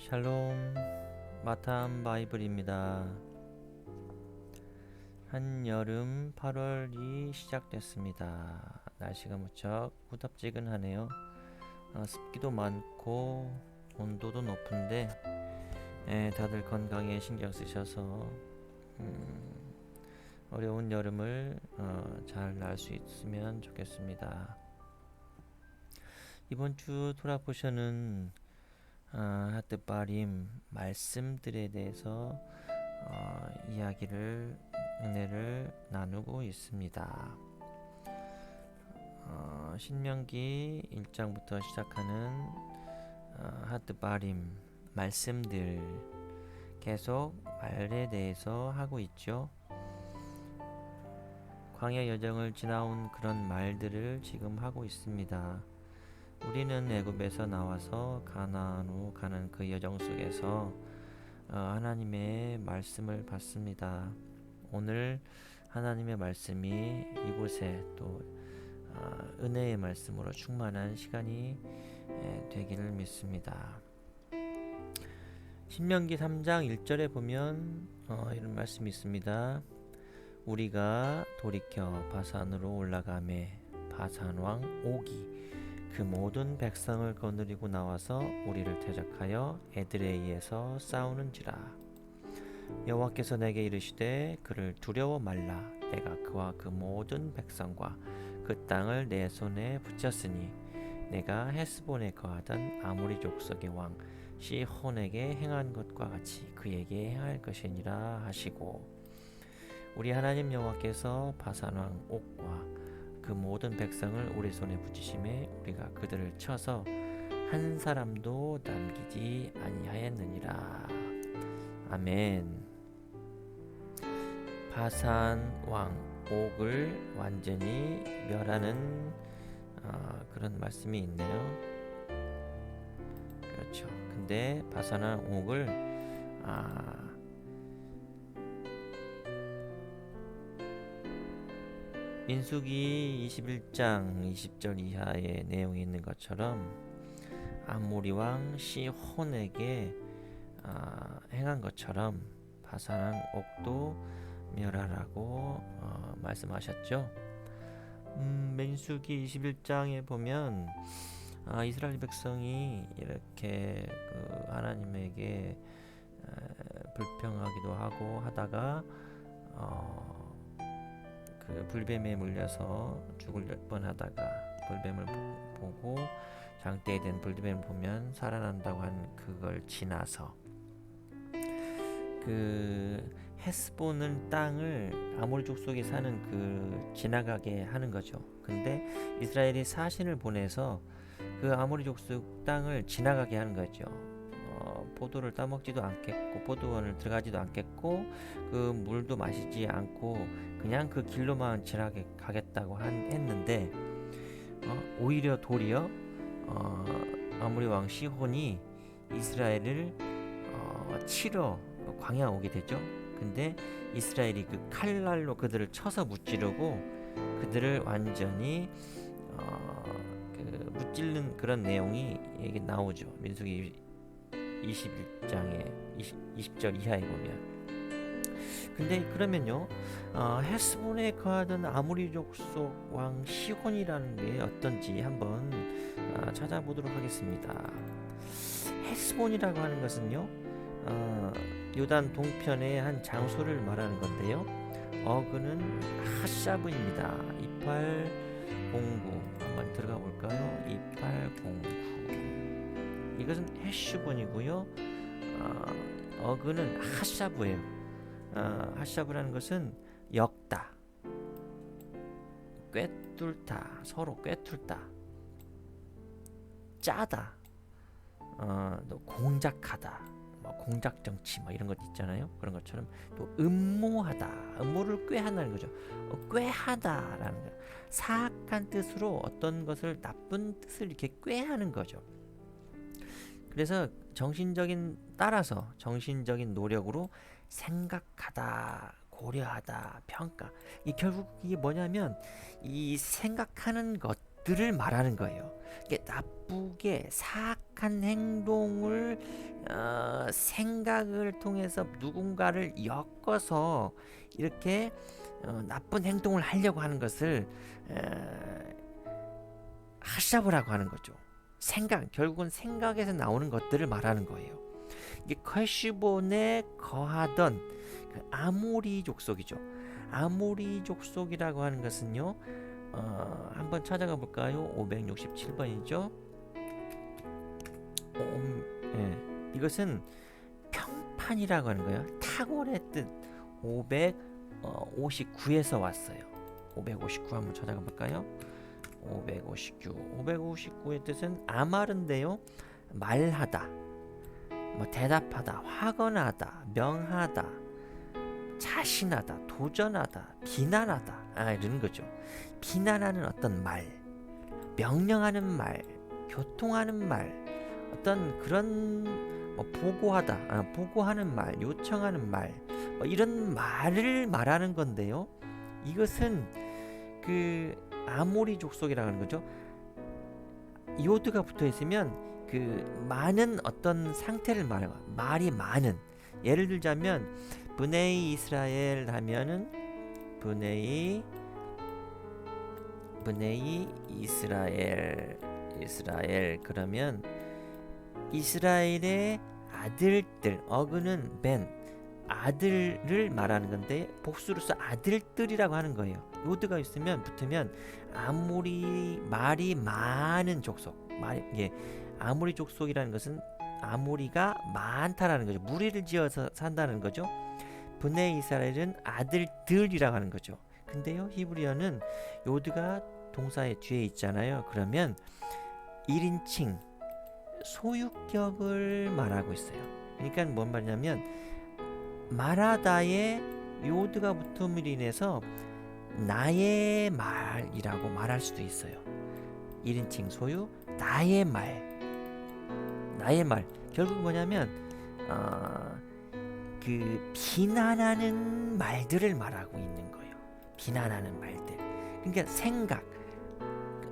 샬롬 마탐 바이블입니다. 한여름 8월이 시작됐습니다. 날씨가 무척 후덥지근하네요. 습기도 많고 온도도 높은데 다들 건강에 신경 쓰셔서 어려운 여름을 잘 날 수 있으면 좋겠습니다. 이번 주 토라포션은 하트바림 말씀들에 대해서 은혜를 나누고 있습니다. 신명기 1장부터 시작하는 하트바림 말씀들, 계속 말에 대해서 하고 있죠. 광야 여정을 지나온 그런 말들을 지금 하고 있습니다. 우리는 애굽에서 나와서 가나안으로 가는 그 여정 속에서 하나님의 말씀을 받습니다. 오늘 하나님의 말씀이 이곳에 또 은혜의 말씀으로 충만한 시간이 되기를 믿습니다. 신명기 3장 1절에 보면 이런 말씀이 있습니다. 우리가 돌이켜 바산으로 올라가매 바산 왕 오기 그 모든 백성을 거느리고 나와서 우리를 대적하여 에드레이에서 싸우는지라. 여호와께서 내게 이르시되 그를 두려워 말라. 내가 그와 그 모든 백성과 그 땅을 내 손에 붙였으니 내가 헤스본에 거하던 아모리 족속의 왕 시혼에게 행한 것과 같이 그에게 행할 것이니라 하시고, 우리 하나님 여호와께서 바산 왕 옥과 그 모든 백성을 우리 손에 붙이심에 우리가 그들을 쳐서 한 사람도 남기지 아니하였느니라. 아멘. 바산 왕 옥을 완전히 멸하는 그런 말씀이 있네요. 그렇죠. 근데 바산 왕 옥을 민수기 21장 20절 이하의 내용이 있는 것처럼 아모리 왕 시혼에게 행한 것처럼 바산 옥도 멸하라고 말씀하셨죠. 민수기 21장에 보면 이스라엘 백성이 이렇게 하나님에게 불평하기도 하고 하다가 그 불뱀에 물려서 죽을 뻔하다가 불뱀을 보고 장대에 된 불뱀을 보면 살아난다고 한 그걸 지나서 그 헤스본은 땅을 아모리 족속에 사는 그 지나가게 하는 거죠. 근데 이스라엘이 사신을 보내서 그 아모리 족속 땅을 지나가게 하는 거죠. 포도를 따먹지도 않겠고 포도원을 들어가지도 않겠고 그 물도 마시지 않고 그냥 그 길로만 지나가겠다고 했는데 오히려 도리어 아모리 왕 시혼이 이스라엘을 치러 광야 오게 되죠. 근데 이스라엘이 그 칼날로 그들을 쳐서 무찌르고 그들을 완전히 그 무찌르는 그런 내용이 여기 나오죠. 민수기 21장에 20절 이하에 보면. 근데 그러면요, 헤스본에 거하던 아모리 족속 왕 시혼이라는 게 어떤지 한번 찾아보도록 하겠습니다. 헤스본이라고 하는 것은요, 요단 동편의 한 장소를 말하는 건데요, 어그는 핫샤브입니다. 2809 한번 들어가 볼까요? 2809. 이것은 헤슈본이고요. 어그는 핫샤브예요. 핫샤브라는 것은 엮다, 꿰뚫다, 서로 꿰뚫다, 짜다, 또 공작하다, 공작 정치 이런 것 있잖아요. 그런 것처럼 또 음모하다, 음모를 꾀한다는 거죠. 꾀하다라는 거, 사악한 뜻으로 어떤 것을 나쁜 뜻을 이렇게 꾀하는 거죠. 그래서 정신적인 노력으로 생각하다, 고려하다, 평가. 결국 이게 뭐냐면 이 생각하는 것들을 말하는 거예요. 이게 나쁘게 사악한 행동을 생각을 통해서 누군가를 엮어서 이렇게 나쁜 행동을 하려고 하는 것을 하샤브라고 하는 거죠. 생각, 결국은 생각에서 나오는 것들을 말하는 거예요. 이게 컬시본에 거하던 그 아모리 족속이죠. 아모리 족속이라고 하는 것은요, 한번 찾아가 볼까요? 567번이죠. 이것은 평판이라고 하는 거예요. 탁월의 뜻 559에서 왔어요. 559 한번 찾아가 볼까요? 559의 뜻은 아마른데요. 말하다, 뭐 대답하다, 화건하다, 명하다, 자신하다, 도전하다, 비난하다, 이런 거죠. 비난하는 어떤 말, 명령하는 말, 교통하는 말, 어떤 그런 보고하다, 보고하는 말, 요청하는 말, 이런 말을 말하는 건데요. 이것은 그 아모리 족속이라고 하는 거죠. 요드가 붙어 있으면 그 많은 어떤 상태를 말해요. 말이 많은. 예를 들자면 브네이 이스라엘 하면은 브네이 이스라엘 그러면 이스라엘의 아들들, 어그는 벤, 아들을 말하는 건데 복수로서 아들들이라고 하는 거예요. 요드가 있으면 붙으면 아모리 말이 많은 족속. 아모리 족속이라는 것은 아모리가 많다라는 거죠. 무리를 지어서 산다는 거죠. 브네 이스라엘은 아들들이라고 하는 거죠. 근데요, 히브리어는 요드가 동사의 뒤에 있잖아요. 그러면 1인칭 소유격을 말하고 있어요. 그러니까 뭔 말이냐면 말하다에 요드가 붙음으로 인해서 나의 말이라고 말할 수도 있어요. 1인칭 소유 나의 말. 결국 뭐냐면 그 비난하는 말들을 말하고 있는 거예요. 비난하는 말들. 그러니까 생각,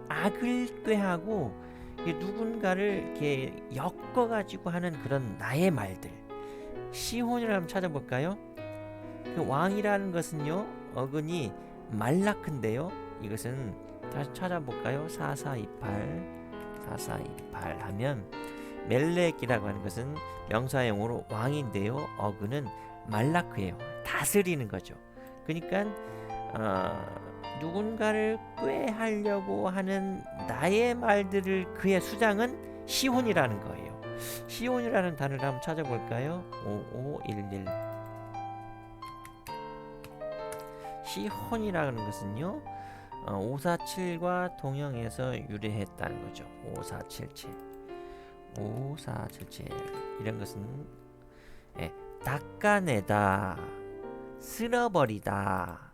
악을 꾀하고 누군가를 이렇게 엮어가지고 하는 그런 나의 말들. 시혼이라 한번 찾아볼까요? 그 왕이라는 것은요, 어근이 말라크인데요. 이것은 다시 찾아볼까요? 4428 하면 멜렉이라고 하는 것은 명사형으로 왕인데요. 어근은 말라크예요. 다스리는 거죠. 그러니까 누군가를 꾀하려고 하는 나의 말들을 그의 수장은 시혼이라는 거예요. 시혼이라는 단어를 한번 찾아볼까요? 5511 시혼이라는 것은요 547과 동형에서 유래했다는 거죠. 5477 이런 것은 닦아내다, 쓸어버리다,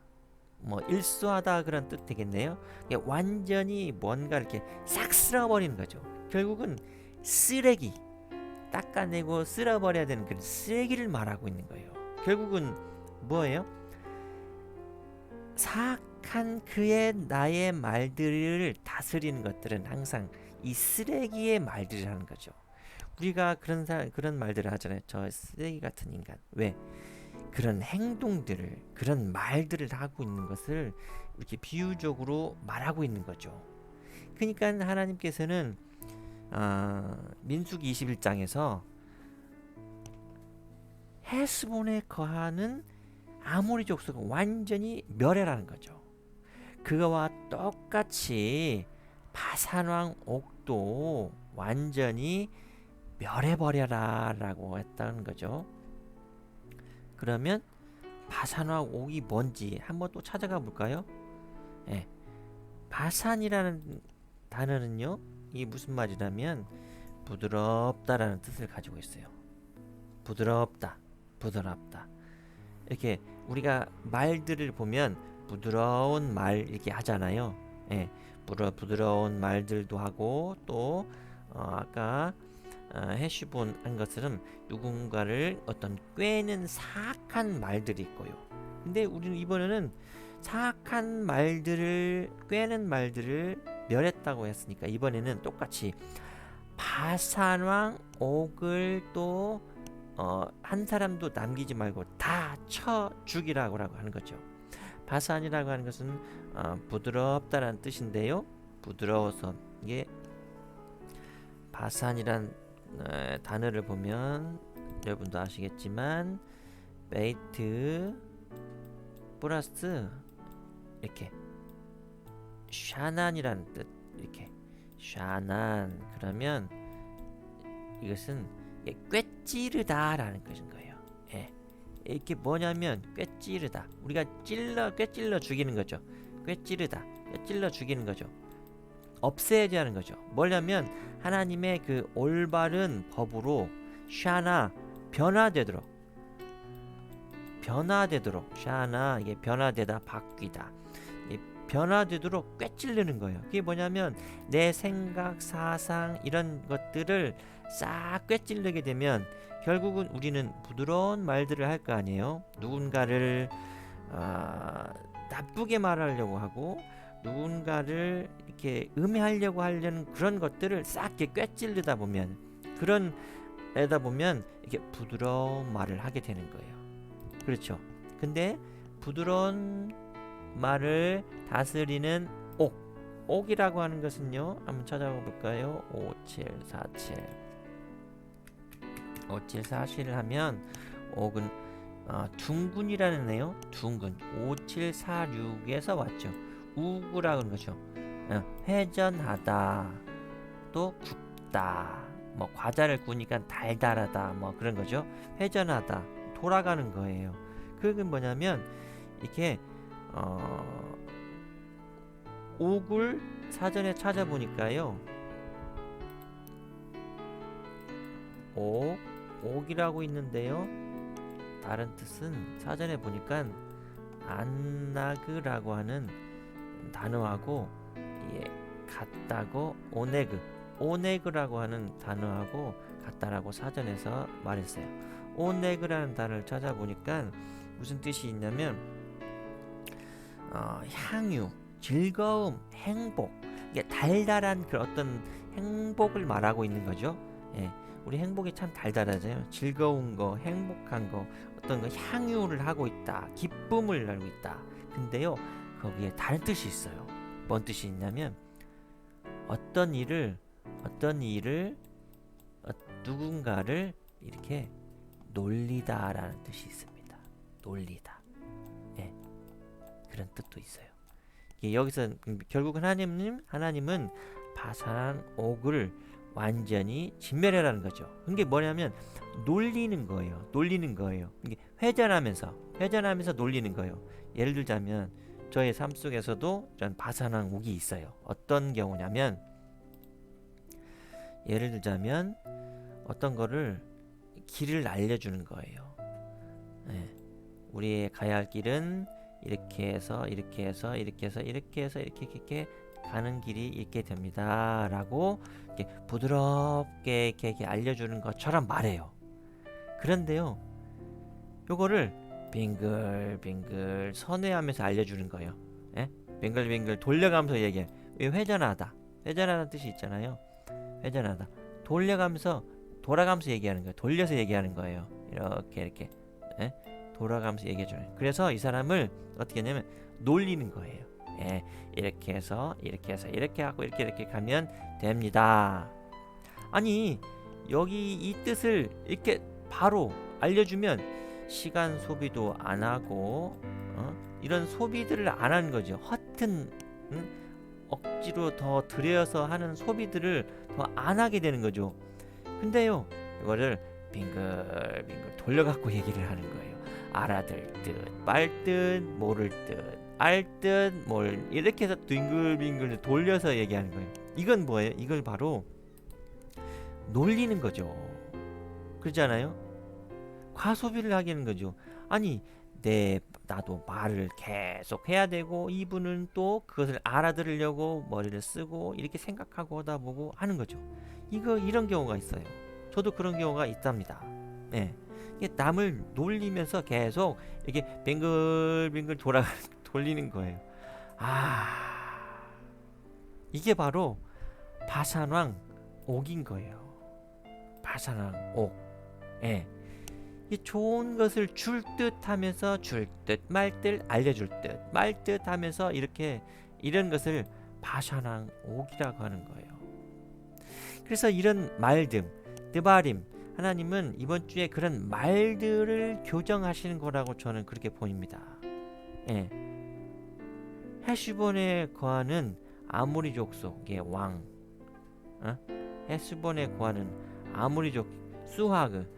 일수하다 그런 뜻 되겠네요. 완전히 뭔가 이렇게 싹 쓸어버리는 거죠. 결국은 쓰레기, 닦아내고 쓸어버려야 되는 그런 쓰레기를 말하고 있는 거예요. 결국은 뭐예요? 사악한 그의 나의 말들을 다스리는 것들은 항상 이 쓰레기의 말들이라는 거죠. 우리가 그런 말들을 하잖아요. 저 쓰레기 같은 인간. 왜? 그런 행동들을, 그런 말들을 하고 있는 것을 이렇게 비유적으로 말하고 있는 거죠. 그러니까 하나님께서는 민수기 21장에서 헤스본에 거하는 아모리 족속은 완전히 멸해라는 거죠. 그거와 똑같이 바산왕 옥도 완전히 멸해버려라 라고 했다는 거죠. 그러면 바산왕 옥이 뭔지 한번 또 찾아가 볼까요? 바산이라는 단어는요, 이게 무슨 말이냐면 부드럽다라는 뜻을 가지고 있어요. 부드럽다. 이렇게 우리가 말들을 보면 부드러운 말 이렇게 하잖아요. 부드러운 말들도 하고 또 아까 해시본 한 것처럼 누군가를 어떤 꿰는 사악한 말들이 있고요. 근데 우리는 이번에는 사악한 말들을 꿰는 말들을 멸했다고 했으니까 이번에는 똑같이 바산왕 옥을 또 한 사람도 남기지 말고 다 쳐 죽이라고 하는 거죠. 바산이라고 하는 것은 부드럽다라는 뜻인데요. 부드러워서 이게 바산이란 단어를 보면 여러분도 아시겠지만 베이트 플러스 이렇게 샤난이라는 뜻, 이렇게 샤난, 그러면 이것은 꿰찌르다라는 것인 거예요. 예. 이렇게 뭐냐면 꿰찌르다, 우리가 꿰찔러 죽이는 거죠. 꿰찌르다, 꿰찔러 죽이는 거죠. 없애야 하는 거죠. 뭐냐면 하나님의 그 올바른 법으로 샤나 변화되도록 샤나, 이게 변화되다, 바뀌다, 변화되도록 꿰찔르는 거예요. 그게 뭐냐면 내 생각, 사상 이런 것들을 싹 꿰찔르게 되면 결국은 우리는 부드러운 말들을 할 거 아니에요. 누군가를 나쁘게 말하려고 하고 누군가를 이렇게 음해하려고 하려는 그런 것들을 싹 이렇게 꿰찔르다 보면, 그런 애다 보면 이렇게 부드러운 말을 하게 되는 거예요. 그렇죠. 근데 부드러운 말을 다스리는 옥이라고 하는 것은요, 한번 찾아봐 볼까요? 5747을 하면 옥은 둥근이라는 애요. 둥근 5746에서 왔죠. 우구라고 하는 거죠. 회전하다, 또 굽다, 뭐 과자를 구우니까 달달하다, 뭐 그런 거죠. 회전하다, 돌아가는 거예요. 그건 뭐냐면 이렇게 옥을 사전에 찾아보니까요, 옥이라고 있는데요, 다른 뜻은 사전에 보니까 안나그라고 하는 단어하고 같다고, 오네그라고 하는 단어하고 같다라고 사전에서 말했어요. 오네그라는 단어를 찾아보니까 무슨 뜻이 있냐면 향유, 즐거움, 행복, 이게 달달한 그 어떤 행복을 말하고 있는 거죠. 예, 우리 행복이 참 달달하잖아요. 즐거운 거, 행복한 거, 어떤 거 향유를 하고 있다, 기쁨을 알고 있다. 근데요, 거기에 다른 뜻이 있어요. 뭔 뜻이 있냐면 어떤 일을 누군가를 이렇게 놀리다라는 뜻이 있습니다. 놀리다. 예, 그런 뜻도 있어요. 여기서 결국은 하나님은 바산 옥을 완전히 진멸해라는 거죠. 그게 뭐냐면 놀리는 거예요. 이게 회전하면서 놀리는 거예요. 예를 들자면 저의 삶 속에서도 전 바산왕 옥이 있어요. 어떤 경우냐면, 예를 들자면 어떤 거를 길을 알려주는 거예요. 네. 우리의 가야 할 길은 이렇게 해서 이렇게 가는 길이 있게 됩니다 라고 이렇게 부드럽게 이렇게 알려주는 것처럼 말해요. 그런데요, 요거를 빙글빙글 선회하면서 알려주는 거예요. 예? 빙글빙글 돌려가면서 얘기해. 회전하다는 뜻이 있잖아요. 회전하다, 돌아가면서 얘기하는 거예요. 돌려서 얘기하는 거예요. 이렇게 예? 돌아가면서 얘기해줘요. 그래서 이 사람을 어떻게 하냐면 놀리는 거예요. 예, 이렇게 해서 이렇게 하고 이렇게 가면 됩니다. 아니, 여기 이 뜻을 이렇게 바로 알려주면 시간 소비도 안 하고 이런 소비들을 안 하는 거죠. 허튼 억지로 더 들여서 하는 소비들을 더 안 하게 되는 거죠. 근데요, 이거를 빙글빙글 돌려갖고 얘기를 하는 거예요. 알아들 듯, 말 듯, 모를 듯, 알 듯, 뭘, 이렇게 해서 빙글빙글 돌려서 얘기하는 거예요. 이건 뭐예요? 이걸 바로 놀리는 거죠. 그렇잖아요? 과소비를 하게 하는 거죠. 아니, 나도 말을 계속 해야 되고 이분은 또 그것을 알아들으려고 머리를 쓰고 이렇게 생각하고 하다 보고 하는 거죠. 이런 경우가 있어요. 저도 그런 경우가 있답니다. 네. 남을 놀리면서 계속 이렇게 빙글빙글 돌리는 거예요. 이게 바로 바산왕 옥인 거예요. 바산왕 옥. 예. 이 좋은 것을 줄 듯 하면서 줄 듯 말 듯 알려줄 듯 말 듯 하면서 이렇게 이런 것을 바산왕 옥이라고 하는 거예요. 그래서 이런 말들, 드바림, 하나님은 이번 주에 그런 말들을 교정하시는 거라고 저는 그렇게 보입니다. 예. 헤슈본에 거하는 아모리 족속의 왕, 헤슈본에 거하는 아모리족 수하그,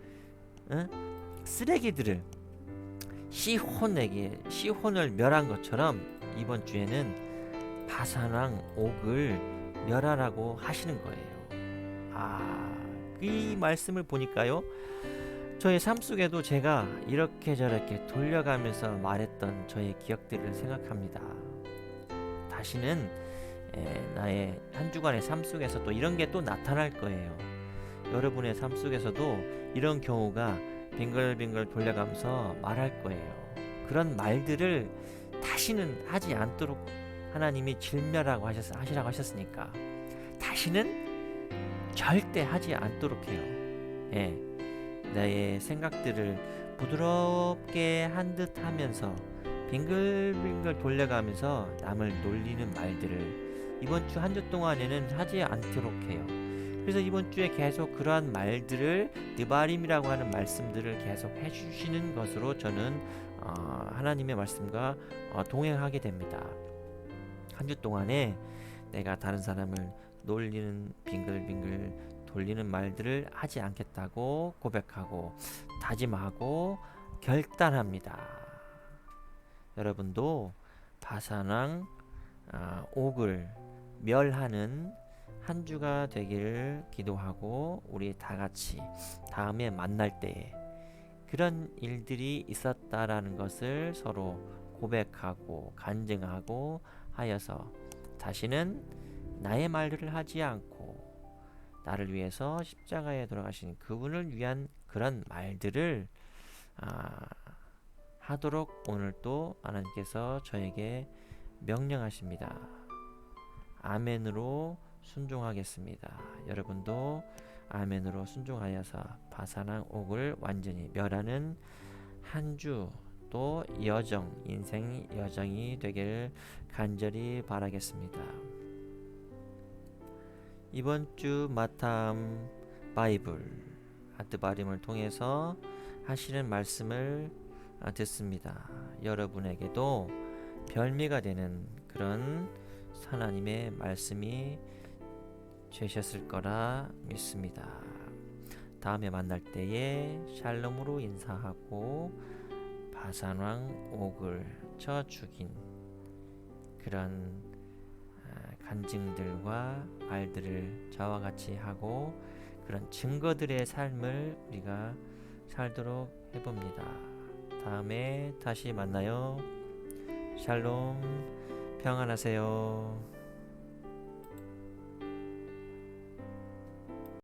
쓰레기들을 시혼을 멸한 것처럼 이번 주에는 바산왕 옥을 멸하라고 하시는 거예요. 이 말씀을 보니까요, 저의 삶 속에도 제가 이렇게 저렇게 돌려가면서 말했던 저의 기억들을 생각합니다. 다시는 나의 한 주간의 삶 속에서 또 이런 게 또 나타날 거예요. 여러분의 삶 속에서도 이런 경우가 빙글빙글 돌려가면서 말할 거예요. 그런 말들을 다시는 하지 않도록 하나님이 질멸하고 하시라고 하셨으니까 다시는 절대 하지 않도록 해요. 예. 나의 생각들을 부드럽게 한 듯 하면서 빙글빙글 돌려가면서 남을 놀리는 말들을 이번 주 한 주 동안에는 하지 않도록 해요. 그래서 이번 주에 계속 그러한 말들을 느바림이라고 하는 말씀들을 계속 해주시는 것으로 저는 하나님의 말씀과 동행하게 됩니다. 한 주 동안에 내가 다른 사람을 놀리는 빙글빙글 돌리는 말들을 하지 않겠다고 고백하고 다짐하고 결단합니다. 여러분도 바산왕 옥을 멸하는 한 주가 되기를 기도하고 우리 다 같이 다음에 만날 때에 그런 일들이 있었다라는 것을 서로 고백하고 간증하고 하여서 다시는 나의 말들을 하지 않고 나를 위해서 십자가에 돌아가신 그분을 위한 그런 말들을 하도록 오늘 또 하나님께서 저에게 명령하십니다. 아멘으로 순종하겠습니다. 여러분도 아멘으로 순종하여서 바산왕 옥을 완전히 멸하는 한 주 또 인생 여정이 되길 간절히 바라겠습니다. 이번 주 마탐 바이블 아드바림을 통해서 하시는 말씀을 듣습니다. 여러분에게도 별미가 되는 그런 하나님의 말씀이 되셨을 거라 믿습니다. 다음에 만날 때에 샬롬으로 인사하고 바산왕 옥을 쳐 죽인 그런 간증들과 말들을 저와 같이 하고 그런 증거들의 삶을 우리가 살도록 해봅니다. 다음에 다시 만나요. 샬롬, 평안하세요.